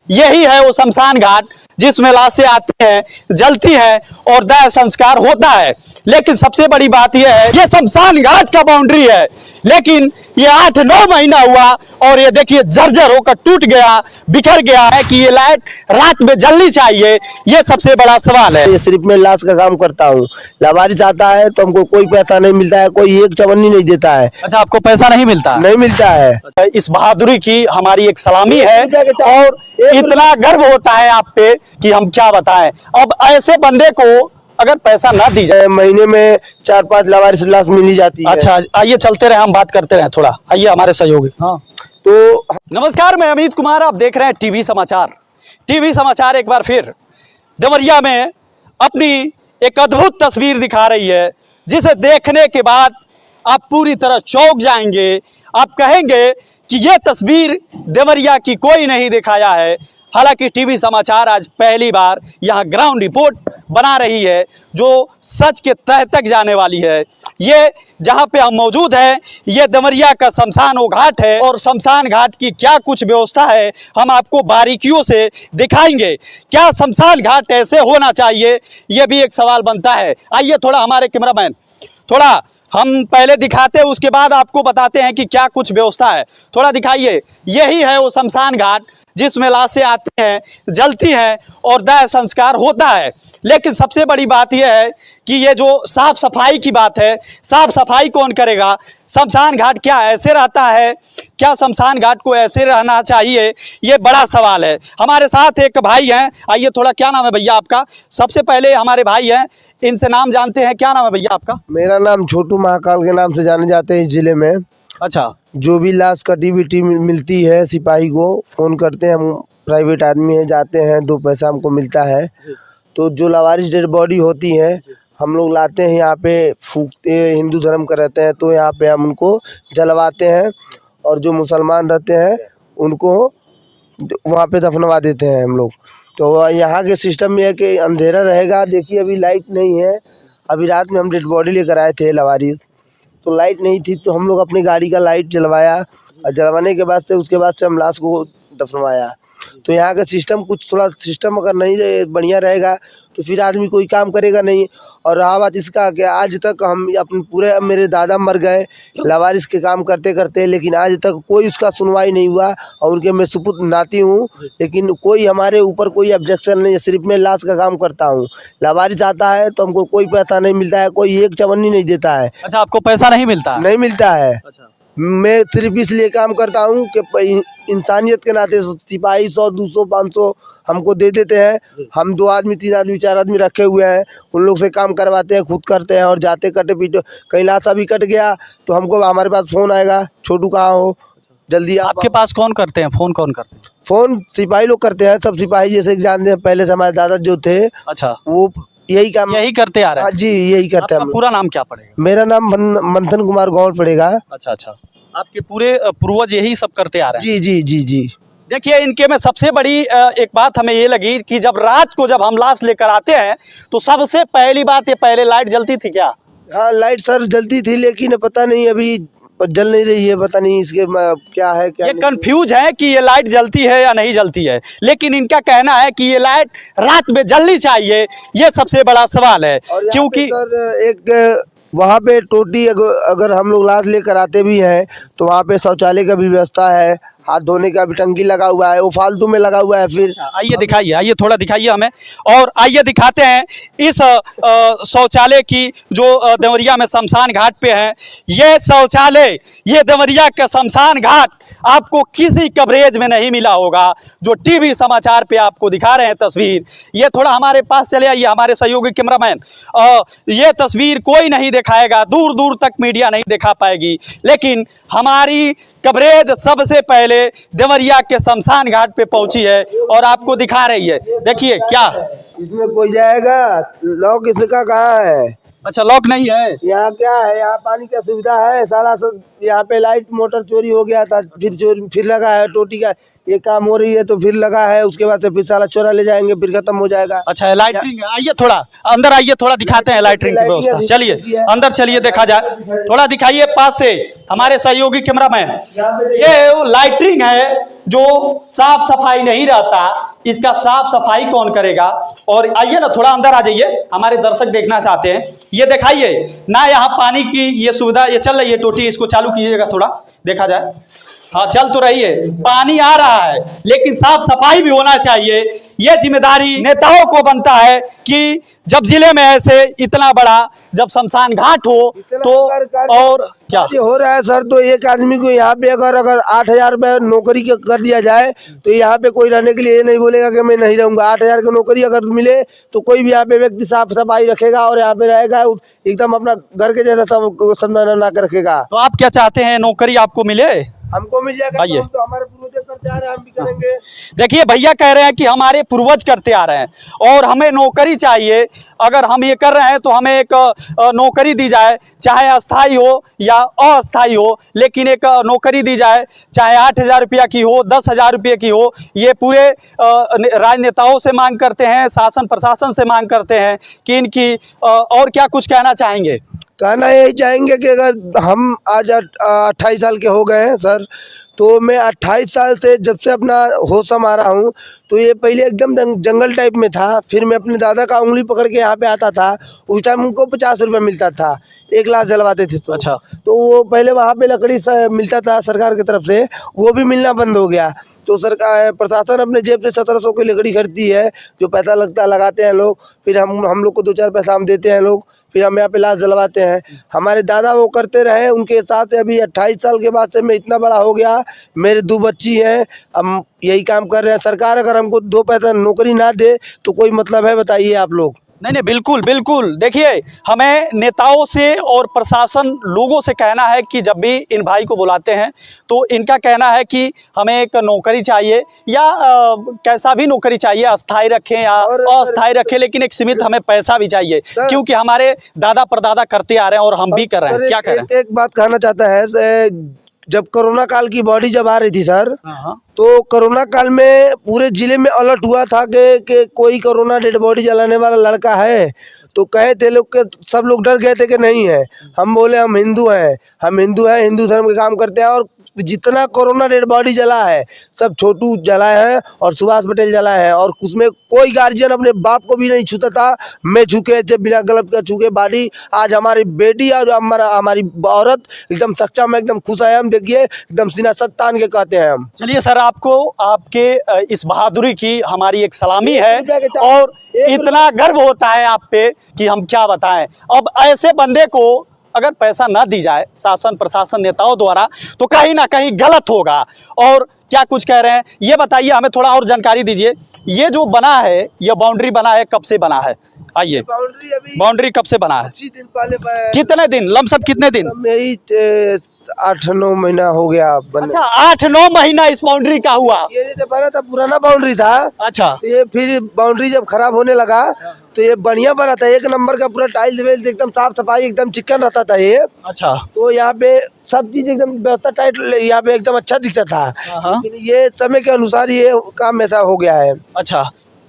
यही है वो शमशान घाट जिसमें लाशें आती हैं, जलती हैं और दाह संस्कार होता है। लेकिन सबसे बड़ी बात यह है ये शमशान घाट का बाउंड्री है, लेकिन ये 8-9 महीना हुआ और ये देखिए जर्जर होकर टूट गया, बिखर गया है कि ये लाइट रात में जलनी चाहिए, ये सबसे बड़ा सवाल है। ये सिर्फ मैं लाश का काम करता हूँ, लावारिस आता है तो हमको कोई पैसा नहीं मिलता है, कोई एक चवन्नी नहीं देता है। अच्छा, आपको पैसा नहीं मिलता? नहीं मिलता है। इस बहादुरी की हमारी एक सलामी है और इतना गर्व होता है आप पे कि हम क्या बताएं। अब ऐसे बंदे को अगर पैसा ना दी जाए, महीने में 4-5 लावारिस लाश मिल ही जाती है। अच्छा आइए चलते रहे, हम बात करते रहे थोड़ा, आइए हमारे सहयोगी। हाँ तो नमस्कार, मैं अमित कुमार, आप देख रहे हैं टीवी समाचार। टीवी समाचार एक बार फिर देवरिया में अपनी एक अद्भुत तस्वीर दिखा रही है, जिसे देखने के बाद आप पूरी तरह चौंक जाएंगे। आप कहेंगे कि यह तस्वीर देवरिया की कोई नहीं दिखाया है। हालांकि टीवी समाचार आज पहली बार यहाँ ग्राउंड रिपोर्ट बना रही है जो सच के तह तक जाने वाली है। ये जहाँ पे हम मौजूद हैं ये देवरिया का शमशान घाट है और शमशान घाट की क्या कुछ व्यवस्था है हम आपको बारीकियों से दिखाएंगे। क्या शमशान घाट ऐसे होना चाहिए, ये भी एक सवाल बनता है। आइए थोड़ा हमारे कैमरामैन थोड़ा हम पहले दिखाते हैं, उसके बाद आपको बताते हैं कि क्या कुछ व्यवस्था है। थोड़ा दिखाइए। यही है वो शमशान घाट जिसमें लाशें आती हैं, जलती हैं और दाह संस्कार होता है। लेकिन सबसे बड़ी बात यह है कि ये जो साफ सफाई की बात है, साफ सफाई कौन करेगा? शमशान घाट क्या ऐसे रहता है? क्या शमशान घाट को ऐसे रहना चाहिए? ये बड़ा सवाल है। हमारे साथ एक भाई हैं, आइए थोड़ा, क्या नाम है भैया आपका? सबसे पहले हमारे भाई हैं, इनसे नाम जानते हैं। क्या नाम है भैया आपका? मेरा नाम छोटू महाकाल के नाम से जाने जाते हैं इस जिले में। अच्छा, जो भी लाश कटी बिटी मिलती है सिपाही को फ़ोन करते हैं, हम प्राइवेट आदमी हैं, जाते हैं, 2 पैसा हमको मिलता है। तो जो लावारिस डेड बॉडी होती है हम लोग लाते हैं, यहाँ पे फूकते, हिंदू धर्म का रहते हैं तो यहाँ पे हम उनको जलवाते हैं और जो मुसलमान रहते हैं उनको वहाँ पे दफनवा देते हैं हम लोग। तो यहाँ के सिस्टम में है कि अंधेरा रहेगा। देखिए अभी लाइट नहीं है, अभी रात में हम डेड बॉडी लेकर आए थे लावारिस, तो लाइट नहीं थी तो हम लोग अपनी गाड़ी का लाइट जलवाया और जलवाने के बाद से उसके बाद से हम लाश को दफनवाया। तो यहाँ का सिस्टम कुछ थोड़ा सिस्टम अगर नहीं बढ़िया रहेगा तो फिर आदमी कोई काम करेगा नहीं। और रहा बात इसका कि आज तक हम अपने पूरे, मेरे दादा मर गए लावारिस के काम करते करते, लेकिन आज तक कोई उसका सुनवाई नहीं हुआ और उनके मैं सुपुत्र नाती हूँ, लेकिन कोई हमारे ऊपर कोई ऑब्जेक्शन नहीं है। सिर्फ मैं लाश का काम करता हूँ, लावारिस आता है तो हमको कोई पैसा नहीं मिलता है, कोई एक चवन्नी नहीं देता है। अच्छा, आपको पैसा नहीं मिलता? नहीं मिलता है। अच्छा, मैं सिर्फ इसलिए काम करता हूँ कि इंसानियत के नाते सिपाही 100-200-500 हमको दे देते हैं। हम 2 आदमी 3 आदमी 4 आदमी रखे हुए हैं, उन लोग से काम करवाते हैं, खुद करते हैं और जाते कटे पीटे। कहीं लाशा भी कट गया तो हमको हमारे पास फ़ोन आएगा, छोटू कहाँ हो, जल्दी आपके पास कौन करते हैं फ़ोन? कौन करते हैं फ़ोन? सिपाही लोग करते हैं, सब सिपाही जैसे कि जानते हैं, पहले से हमारे दादा जो थे अच्छा वो यही काम यही करते आ रहे हाँ हैं? जी, यही करते हैं आपका हम। पूरा नाम क्या पड़ेगा? मेरा नाम मंथन कुमार गौड़ पड़ेगा। अच्छा अच्छा, आपके पूरे पूर्वज यही सब करते आ रहे हैं? जी जी जी जी। देखिए इनके में सबसे बड़ी एक बात हमें ये लगी कि जब रात को जब हम लाश लेकर आते हैं तो सबसे पहली बात, ये पहले लाइट जलती थी क्या? हाँ लाइट सर जलती थी, लेकिन पता नहीं अभी जल नहीं रही है, पता नहीं इसके क्या है क्या ये नहीं। कंफ्यूज है कि ये लाइट जलती है या नहीं जलती है, लेकिन इनका कहना है कि ये लाइट रात में जलनी चाहिए, ये सबसे बड़ा सवाल है। और क्योंकि सर एक वहाँ पे टोटी अगर हम लोग लाश लेकर आते भी हैं तो वहाँ पे शौचालय का भी व्यवस्था है, हाथ धोने का भी टंकी लगा हुआ है, वो फालतू में लगा हुआ है। फिर आइए दिखाइए, आइए थोड़ा दिखाइए हमें, और आइए दिखाते हैं इस शौचालय की जो देवरिया में शमशान घाट पे है। ये शौचालय, ये देवरिया का शमशान घाट आपको किसी कवरेज में नहीं मिला होगा जो टीवी समाचार पे आपको दिखा रहे हैं तस्वीर। ये थोड़ा हमारे पास चले आइए, हमारे सहयोगी कैमरामैन। ये तस्वीर कोई नहीं दिखाएगा, दूर दूर तक मीडिया नहीं दिखा पाएगी, लेकिन हमारी कवरेज सबसे पहले देवरिया के शमशान घाट पे पहुंची है और आपको दिखा रही है। देखिए क्या इसमें कोई जाएगा, लॉक इसका कहाँ है? अच्छा, लॉक नहीं है यहाँ। क्या है यहाँ? पानी का सुविधा है सारा सब। यहाँ पे लाइट मोटर चोरी हो गया था, फिर लगा है टोटी का, ये काम हो रही है तो फिर लगा है, उसके बाद से फिर साला चोरा ले जाएंगे, फिर खत्म हो जाएगा। अच्छा, लाइटिंग है। आइए थोड़ा अंदर आइए, थोड़ा दिखाते हैं लाइटिंग की व्यवस्था। चलिए अंदर चलिए, देखा जाए, थोड़ा दिखाइए पास से हमारे सहयोगी कैमरामैन। ये वो लाइटिंग है जो साफ सफाई नहीं रहता, इसका साफ सफाई कौन करेगा? और आइए ना थोड़ा अंदर आ जाइए, हमारे दर्शक देखना चाहते हैं। ये दिखाइए ना, यहाँ पानी की ये सुविधा ये चल रही है, टोटी इसको चालू कीजिएगा थोड़ा, देखा जाए। हाँ, चल तो रही है, पानी आ रहा है, लेकिन साफ सफाई भी होना चाहिए। ये जिम्मेदारी नेताओं को बनता है कि जब जिले में ऐसे इतना बड़ा जब शमशान घाट हो तो और क्या ये हो रहा है सर, तो एक आदमी को यहाँ पे अगर 8,000 रुपये नौकरी कर दिया जाए तो यहाँ पे कोई रहने के लिए ये नहीं बोलेगा कि मैं नहीं रहूँगा। 8,000 की नौकरी अगर मिले तो कोई भी यहाँ पे व्यक्ति साफ सफाई रखेगा और यहाँ पे रहेगा, एकदम अपना घर के जैसा सब बना के रखेगा। तो आप क्या चाहते हैं, नौकरी आपको मिले? हमको मिल जाएगा तो हम तो हमारे पूर्वज करते आ रहे हैं, हम भी करेंगे। देखिए भैया कह रहे हैं कि हमारे पूर्वज करते आ रहे हैं और हमें नौकरी चाहिए। अगर हम ये कर रहे हैं तो हमें एक नौकरी दी जाए, चाहे अस्थाई हो या अस्थाई हो, लेकिन एक नौकरी दी जाए, चाहे 8,000 रुपया की हो, 10,000 रुपये की हो। ये पूरे राजनेताओं से मांग करते हैं, शासन प्रशासन से मांग करते हैं कि इनकी और क्या कुछ कहना चाहेंगे? कहना यही चाहेंगे कि अगर हम आज 28 साल के हो गए हैं सर, तो मैं 28 साल से जब से अपना होश संभाला हूँ, तो ये पहले एकदम जंगल टाइप में था। फिर मैं अपने दादा का उंगली पकड़ के यहाँ पे आता था, उस टाइम उनको 50 रुपये मिलता था, 1 लाख जलवाते थे तो। अच्छा। तो वो पहले वहाँ पे लकड़ी मिलता था सरकार की तरफ से, वो भी मिलना बंद हो गया। तो सरकार प्रशासन अपने जेब से 1700 की लकड़ी खरीदती है, जो पैसा लगता लगाते हैं लोग, फिर हम लोग को 2-4 पैसा हम देते हैं लोग, फिर हम यहाँ पे लाश जलवाते हैं। हमारे दादा वो करते रहे, उनके साथ अभी 28 साल के बाद से मैं इतना बड़ा हो गया, मेरे 2 बच्ची हैं, हम यही काम कर रहे हैं। सरकार अगर हमको 2 पैसा नौकरी ना दे तो कोई मतलब है, बताइए आप लोग? नहीं बिल्कुल बिल्कुल। देखिए, हमें नेताओं से और प्रशासन लोगों से कहना है कि जब भी इन भाई को बुलाते हैं तो इनका कहना है कि हमें एक नौकरी चाहिए या कैसा भी नौकरी चाहिए, अस्थाई रखें या अस्थाई रखें, लेकिन एक सीमित हमें पैसा भी चाहिए, क्योंकि हमारे दादा परदादा करते आ रहे हैं और हम भी कर रहे हैं। क्या कर रहे हैं? एक बात कहना चाहता है, जब कोरोना काल की बॉडी जब आ रही थी सर, तो कोरोना काल में पूरे जिले में अलर्ट हुआ था कि कोई कोरोना डेड बॉडी जलाने वाला लड़का है। तो कहे थे लोग के, सब लोग डर गए थे कि नहीं है। हम बोले हम हिंदू हैं, हिंदू धर्म के काम करते हैं, और जितना कोरोना डेड बॉडी जला है सब छोटू जलाए हैं और सुभाष पटेल जलाए हैं, और उसमें कोई गार्जियन अपने बाप को भी नहीं छूता था। मैं छूके जब बिना गलत का छूके बॉडी, आज हमारी बेटी और हमारी औरत एकदम सच्चा में एकदम खुश है। हम देखिए एकदम सीना सत तान के कहते हैं हम। चलिए सर, आपको आपके इस बहादुरी की हमारी एक सलामी है और इतना गर्व होता है आप पे कि हम क्या बताएं। अब ऐसे बंदे को अगर पैसा ना दी जाए शासन प्रशासन नेताओं द्वारा तो कहीं ना कहीं गलत होगा। और क्या कुछ कह रहे हैं ये बताइए, हमें थोड़ा और जानकारी दीजिए। ये जो बना है, ये बाउंड्री बना है, कब से बना है? आइए, बाउंड्री कब से बना है? दिन पहले। कितने दिन, लमसम कितने दिन? यही 8-9 महीना हो गया। अच्छा, 8-9 महीना इस बाउंड्री का हुआ? ये जब बना था पुराना बाउंड्री था। अच्छा। ये फिर बाउंड्री जब खराब होने लगा तो ये बढ़िया बना था, 1 नंबर का, पूरा टाइल्स वेल्स एकदम साफ सफाई एकदम चिकन रहता था ये। अच्छा। तो यहाँ पे सब चीज एकदम व्यवस्था टाइट, यहाँ पे एकदम अच्छा दिखता था। लेकिन ये समय के अनुसार ये काम ऐसा हो गया है। अच्छा,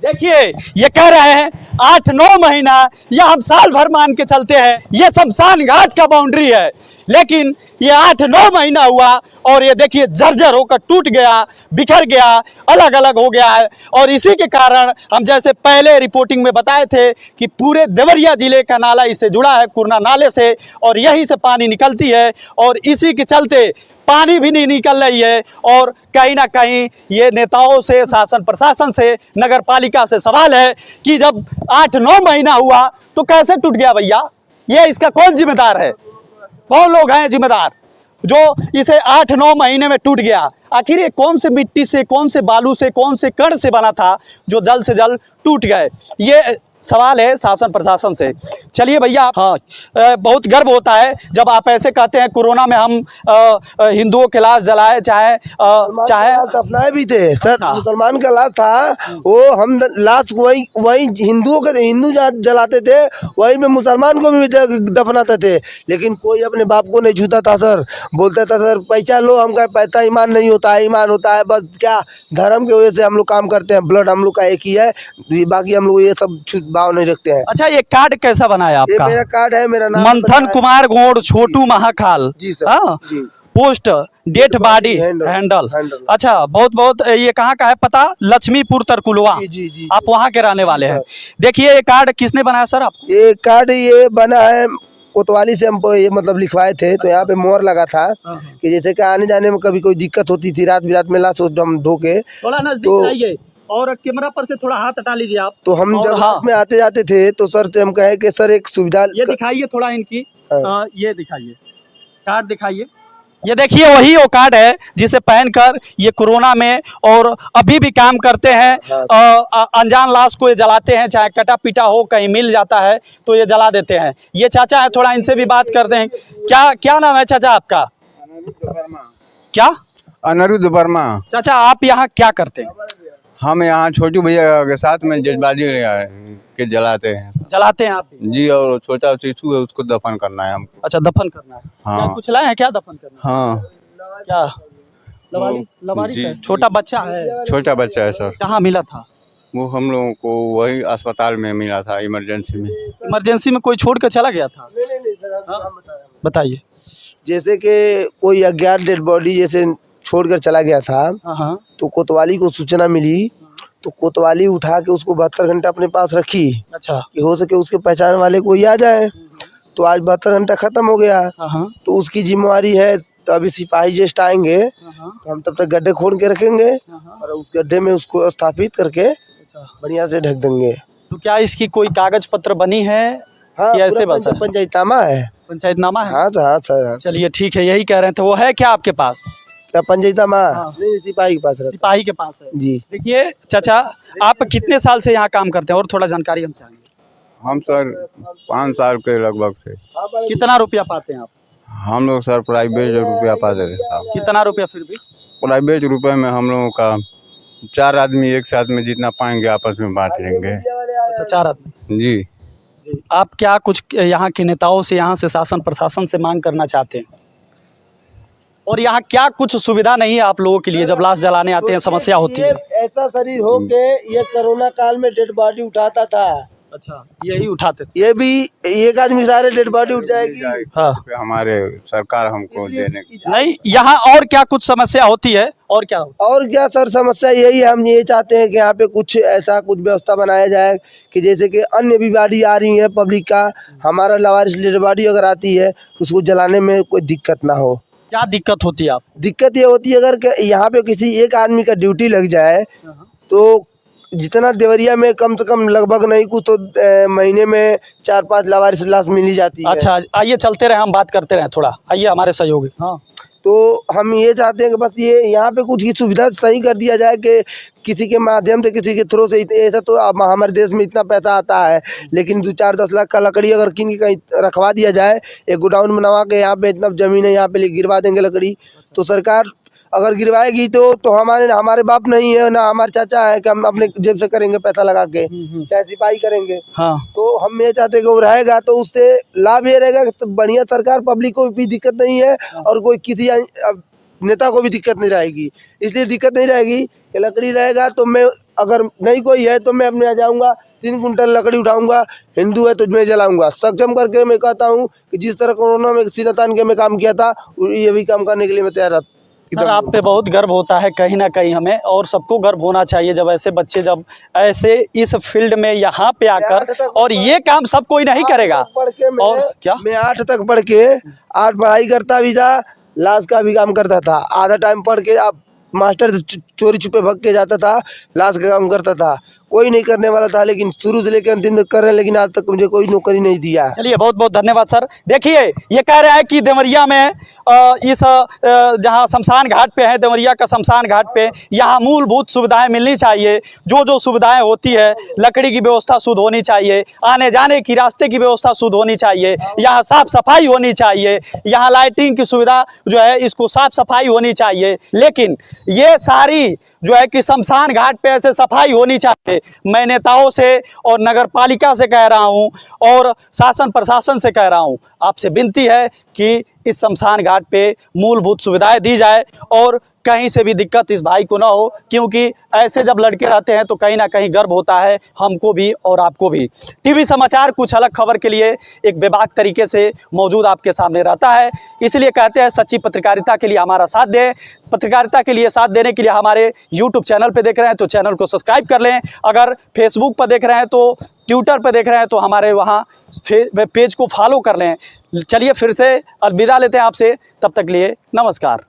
देखिए ये कह रहे हैं 8-9 महीना या हम साल भर मान के चलते हैं, ये शमशान घाट का बाउंड्री है, लेकिन ये 8-9 महीना हुआ और ये देखिए जर्जर होकर टूट गया, बिखर गया, अलग अलग हो गया है। और इसी के कारण हम जैसे पहले रिपोर्टिंग में बताए थे कि पूरे देवरिया जिले का नाला इससे जुड़ा है, कुरना नाले से, और यहीं से पानी निकलती है और इसी के चलते पानी भी नहीं निकल रही है। और कहीं ना कहीं ये नेताओं से, शासन प्रशासन से, नगर पालिका से सवाल है कि जब 8-9 महीना हुआ तो कैसे टूट गया भैया? ये इसका कौन जिम्मेदार है? कौन लोग हैं जिम्मेदार जो इसे 8-9 महीने में टूट गया? आखिर ये कौन से मिट्टी से, कौन से बालू से, कौन से कण से बना था जो जल्द से जल्द टूट गए? ये सवाल है शासन प्रशासन से। चलिए भैया, हाँ, बहुत गर्व होता है जब आप ऐसे कहते हैं कोरोना में हम हिंदुओं के लाश जलाए, चाहे अपनाए भी थे सर। मुसलमान का लाश था वो, हम लाश वही हिंदू जलाते थे, वही में मुसलमान को भी दफनाते थे, लेकिन कोई अपने बाप को नहीं छूता था सर। बोलता था सर पैसा लो, हम का पैसा ईमान नहीं होता। होता है, ईमान होता है, बस क्या धर्म की वजह से हम लोग काम करते हैं। ब्लड हम लोग का एक ही है, बाकी हम लोग ये सब छूत भाव नहीं रखते हैं। अच्छा, ये कार्ड कैसा बना है ये आपका? मेरा कार्ड है, मेरा नाम मंथन कुमार गोड़, छोटू महाकाल। जी सर। हाँ, जी post date body handle. Handle. Handle. अच्छा, बहुत बहुत ये कहाँ का है पता? लक्ष्मीपुर तरकुलवा। जी जी जी। आप वहाँ के रहने वाले हैं। देखिए, ये कार्ड किसने बनाया सर आपको? ये कार्ड ये बना है कोतवाली से, हमको ये मतलब लिखवाए थे, तो यहाँ पे मोहर लगा था कि जैसे कि आने जाने में कभी कोई दिक्कत होती थी, रात बिरात में लाश हम धो के, थोड़ा नजदीक आइए और कैमरा पर से थोड़ा हाथ हटा लीजिए आप। तो हम और जब हाँ। रात में आते जाते थे तो सर से हम कहे कि सर एक सुविधा ये दिखाइए थोड़ा इनकी। हाँ। ये दिखाइए, कार्ड दिखाइए। ये देखिए, वही वो कार्ड है जिसे पहनकर ये कोरोना में और अभी भी काम करते हैं। अनजान लाश को ये जलाते हैं, चाहे कटा पीटा हो, कहीं मिल जाता है तो ये जला देते हैं। ये चाचा है, थोड़ा इनसे भी बात करते हैं। क्या क्या नाम है चाचा आपका? क्या? अनिरुद्ध वर्मा। चाचा, आप यहाँ क्या करते हैं? हम यहाँ छोटू भैया के साथ में जजबाजी के जलाते हैं। जलाते हैं आप भी? जी, और छोटा शिशु है उसको दफन करना है हमको। अच्छा, दफन करना है। हाँ। क्या कुछ लाए हैं क्या दफन करना है? हाँ, क्या लवारिस जी। है? छोटा बच्चा है? छोटा बच्चा है सर। कहाँ मिला था? वो हम लोगों को वही अस्पताल में मिला था, इमरजेंसी में। इमरजेंसी में कोई छोड़ कर चला गया था? नहीं सर, हाँ? बताइए। जैसे कि कोई अज्ञात डेड बॉडी जैसे छोड़कर चला गया था, हाँ। तो कोतवाली को सूचना मिली, तो कोतवाली उठा के उसको 72 घंटा अपने पास रखी अच्छा। कि हो सके उसके पहचान वाले कोई आ जाए। तो आज 72 घंटा खत्म हो गया, हाँ। तो उसकी जिम्मेवारी है। तो अभी सिपाही जस्ट आएंगे तो हम तब तक गड्ढे खोद के रखेंगे और उस गड्ढे में उसको स्थापित करके बढ़िया से ढक देंगे। तो क्या इसकी कोई कागज पत्र बनी है? हाँ, कि ऐसे बस है? पंचायतनामा है। पंचायतनामा है? हाँ सर, हाँ। चलिए ठीक है, यही कह रहे थे। वो है क्या आपके पास? क्या पंचायतनामा? हाँ। नहीं, सिपाही के पास रहता। सिपाही के पास है जी। देखिए चाचा, आप कितने साल से यहाँ काम करते हैं और थोड़ा जानकारी हम चाहेंगे। हम सर 5 साल के लगभग से। कितना रुपया पाते हैं आप? हम लोग सर प्राइवेट रुपया पाते थे साहब। कितना रुपया? फिर भी प्राइवेट रुपये में हम लोगों का 4 आदमी एक साथ में जितना पाएंगे आपस में बांट लेंगे। अच्छा, 4 आदमी। जी। आप क्या कुछ यहाँ के नेताओं से, यहाँ से शासन प्रशासन से मांग करना चाहते हैं? और यहाँ क्या कुछ सुविधा नहीं है आप लोगों के लिए? जब लाश जलाने आते हैं समस्या होती है। ऐसा शरीर हो के ये कोरोना काल में डेड बॉडी उठाता था। अच्छा, यही उठाते थे? ये भी एक आदमी सारे डेड बॉडी उठ जाएगी। हाँ। हमारे सरकार हमको देने नहीं, यहाँ और क्या कुछ समस्या होती है? और क्या होता और क्या सर, समस्या यही है, हम ये चाहते हैं कि यहाँ पे कुछ ऐसा कुछ व्यवस्था बनाया जाए कि जैसे कि अन्य भी बॉडी आ रही है पब्लिक का, हमारा लवारिस डेड बॉडी अगर आती है तो उसको जलाने में कोई दिक्कत ना हो। क्या दिक्कत होती है आप? दिक्कत ये होती है अगर यहाँ पे किसी एक आदमी का ड्यूटी लग जाए तो जितना देवरिया में कम से कम लगभग नहीं कुछ तो महीने में 4-5 लावारिस लाश मिल ही जाती है। अच्छा, आइए चलते रहे, हम बात करते रहे थोड़ा। आइए हमारे सहयोगी। हाँ। तो हम ये चाहते हैं कि बस ये यहाँ पे कुछ की सुविधा सही कर दिया जाए कि किसी के माध्यम से, किसी के थ्रू से। ऐसा तो अब हमारे देश में इतना पैसा आता है, लेकिन 2-4-10 लाख का लकड़ी अगर किन की कहीं रखवा दिया जाए, एक गोडाउन बनवा के यहाँ पे इतना ज़मीन है, यहाँ पे गिरवा देंगे लकड़ी, तो सरकार अगर गिरवाएगी तो हमारे बाप नहीं है ना हमारे चाचा है कि हम अपने जेब से करेंगे पैसा लगा के, चाहे सिपाही करेंगे। हाँ। तो हम ये चाहते हैं कि वो रहेगा तो उससे लाभ ये रहेगा कि बढ़िया सरकार, पब्लिक को भी दिक्कत नहीं है और कोई किसी नेता को भी दिक्कत नहीं रहेगी। इसलिए दिक्कत नहीं रहेगी कि लकड़ी रहेगा तो मैं, अगर नहीं कोई है तो मैं अपने आ जाऊँगा, 3 कुंटल लकड़ी उठाऊंगा, हिंदू है तो मैं जलाऊंगा। सक्षम करके मैं कहता हूँ कि जिस तरह कोरोना में सीना तान के मैं काम किया था, ये भी काम करने के लिए मैं तैयार। सर, आप पे बहुत गर्व होता है कहीं ना कहीं हमें, और सबको गर्व होना चाहिए जब ऐसे बच्चे जब ऐसे इस फील्ड में यहाँ पे आकर, और ये काम सब कोई नहीं करेगा। और क्या मैं 8 तक पढ़ के 8 पढ़ाई करता भी था, लाश का भी काम करता था। आधा टाइम पढ़ के आप मास्टर चोरी छुपे भाग के जाता था, लाश का काम करता था। कोई नहीं करने वाला था, लेकिन शुरू से लेकर अंतिम तक कर रहे हैं, लेकिन आज तक मुझे कोई नौकरी नहीं दिया। चलिए, बहुत बहुत धन्यवाद सर। देखिए, ये कह रहे हैं कि देवरिया में इस जहाँ शमशान घाट पे है, देवरिया का शमशान घाट पे, यहाँ मूलभूत सुविधाएं मिलनी चाहिए। जो सुविधाएं होती है, लकड़ी की व्यवस्था शुद्ध होनी चाहिए, आने जाने की रास्ते की व्यवस्था शुद्ध होनी चाहिए, यहाँ साफ सफाई होनी चाहिए, यहाँ लाइटिंग की सुविधा जो है इसको साफ सफाई होनी चाहिए। लेकिन ये सारी जो है कि शमशान घाट पे ऐसे सफाई होनी चाहिए। मैं नेताओं से और नगर पालिका से कह रहा हूँ और शासन प्रशासन से कह रहा हूँ, आपसे विनती है कि इस शमशान घाट पे मूलभूत सुविधाएं दी जाए और कहीं से भी दिक्कत इस भाई को ना हो, क्योंकि ऐसे जब लड़के रहते हैं तो कहीं ना कहीं गर्व होता है हमको भी और आपको भी। टीवी समाचार कुछ अलग खबर के लिए एक बेबाक तरीके से मौजूद आपके सामने रहता है, इसलिए कहते हैं सच्ची पत्रकारिता के लिए हमारा साथ दें। पत्रकारिता के लिए साथ देने के लिए हमारे यूट्यूब चैनल पर देख रहे हैं तो चैनल को सब्सक्राइब कर लें, अगर फेसबुक पर देख रहे हैं तो ट्विटर पर देख रहे हैं तो हमारे वहाँ पेज को फॉलो कर लें। चलिए फिर से अलविदा लेते हैं आपसे, तब तक लिए नमस्कार।